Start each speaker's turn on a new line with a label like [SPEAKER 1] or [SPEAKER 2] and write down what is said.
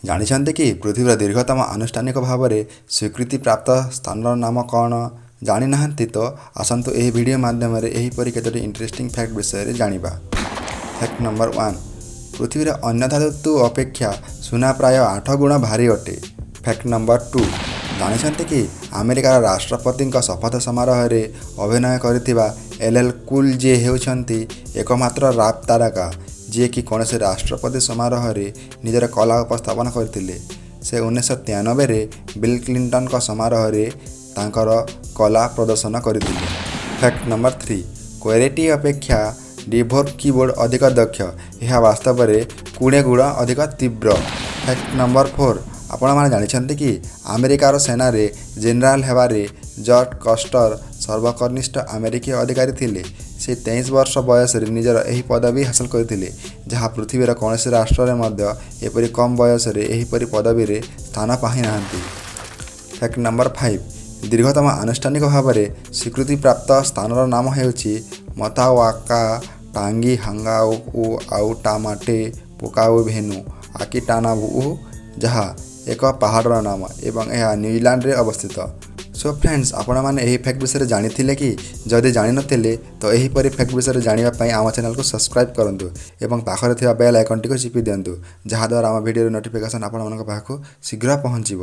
[SPEAKER 1] ଜାଣିଛନ୍ତି କି ପୃଥିବୀର ଦୀର୍ଘତମ ଆନୁଷ୍ଠାନିକ ଭାବରେ ସ୍ୱୀକୃତି ପ୍ରାପ୍ତ ସ୍ଥାନର ନାମ କ'ଣ? ଜାଣିନାହାନ୍ତି ତ ଆସନ୍ତୁ ଏହି ଭିଡ଼ିଓ ମାଧ୍ୟମରେ ଏହିପରି କେତୋଟି ଇଣ୍ଟରେଷ୍ଟିଂ ଫ୍ୟାକ୍ଟ ବିଷୟରେ ଜାଣିବା। ଫ୍ୟାକ୍ଟ ନମ୍ବର 1, ପୃଥିବୀର ଅନ୍ୟ ଧାତୁ ଅପେକ୍ଷା ସୁନା ପ୍ରାୟ 8 ଗୁଣ ଭାରୀ ଅଟେ। ଫ୍ୟାକ୍ଟ ନମ୍ବର 2, ଜାଣିଛନ୍ତି କି ଆମେରିକାର ରାଷ୍ଟ୍ରପତିଙ୍କ ଶପଥ ସମାରୋହରେ ଅଭିନୟ କରିଥିବା LL କୁଲ୍ ଯେ ହେଉଛନ୍ତି ଏକମାତ୍ର ରାପ୍ ତାରକା ଯିଏକି କୌଣସି ରାଷ୍ଟ୍ରପତି ସମାରୋହରେ ନିଜର କଳା ଉପସ୍ଥାପନ କରିଥିଲେ। ସେ 1993ରେ ବିଲ୍ କ୍ଲିଣ୍ଟନଙ୍କ ସମାରୋହରେ ତାଙ୍କର କଳା ପ୍ରଦର୍ଶନ କରିଥିଲେ। ଫ୍ୟାକ୍ଟ ନମ୍ବର 3, କ୍ୱେରେଟି ଅପେକ୍ଷା ଡିଭୋର୍କ କିବୋର୍ଡ଼ ଅଧିକ ଦକ୍ଷ। ଏହା ବାସ୍ତବରେ 20 ଗୁଣ ଅଧିକ ତୀବ୍ର। ଫ୍ୟାକ୍ଟ ନମ୍ବର 4, ଆପଣମାନେ ଜାଣିଛନ୍ତି କି ଆମେରିକାର ସେନାରେ ଜେନେରାଲ ହେବାରେ ଜର୍ଜ କଷ୍ଟର ସର୍ବକନିଷ୍ଠ ଆମେରିକୀୟ ଅଧିକାରୀ ଥିଲେ। ସେ 23 ବର୍ଷ ବୟସରେ ନିଜର ଏହି ପଦବୀ ହାସଲ କରିଥିଲେ, ଯାହା ପୃଥିବୀର କୌଣସି ରାଷ୍ଟ୍ରରେ ମଧ୍ୟ ଏପରି କମ୍ ବୟସରେ ଏହିପରି ପଦବୀରେ ସ୍ଥାନ ପାଇନାହାନ୍ତି। ଫ୍ୟାକ୍ଟ ନମ୍ବର 5, ଦୀର୍ଘତମ ଆନୁଷ୍ଠାନିକ ଭାବରେ ସ୍ୱୀକୃତିପ୍ରାପ୍ତ ସ୍ଥାନର ନାମ ହେଉଛି ମତାୱାକାଟାଙ୍ଗିହାଙ୍ଗାଉଆଉଟାମାଟେ ପୋକାଉଭେନୁ ଆକିଟାନାବୁଉ, ଯାହା ଏକ ପାହାଡ଼ର ନାମ ଏବଂ ଏହା ନ୍ୟୁଜିଲାଣ୍ଡରେ ଅବସ୍ଥିତ। ସୋ ଫ୍ରେଣ୍ଡସ୍, ଆପଣମାନେ ଏହି ଫ୍ୟାକ୍ଟ ବିଷୟରେ ଜାଣିଥିଲେ କି? ଯଦି ଜାଣିନଥିଲେ ତ ଏହିପରି ଫ୍ୟାକ୍ଟ ବିଷୟରେ ଜାଣିବା ପାଇଁ ଆମ ଚ୍ୟାନେଲକୁ ସବସ୍କ୍ରାଇବ୍ କରନ୍ତୁ ଏବଂ ପାଖରେ ଥିବା ବେଲ୍ ଆଇକନ୍ଟିକୁ ଚିପି ଦିଅନ୍ତୁ, ଯାହାଦ୍ୱାରା ଆମ ଭିଡ଼ିଓର ନୋଟିଫିକେସନ୍ ଆପଣମାନଙ୍କ ପାଖକୁ ଶୀଘ୍ର ପହଞ୍ଚିବ।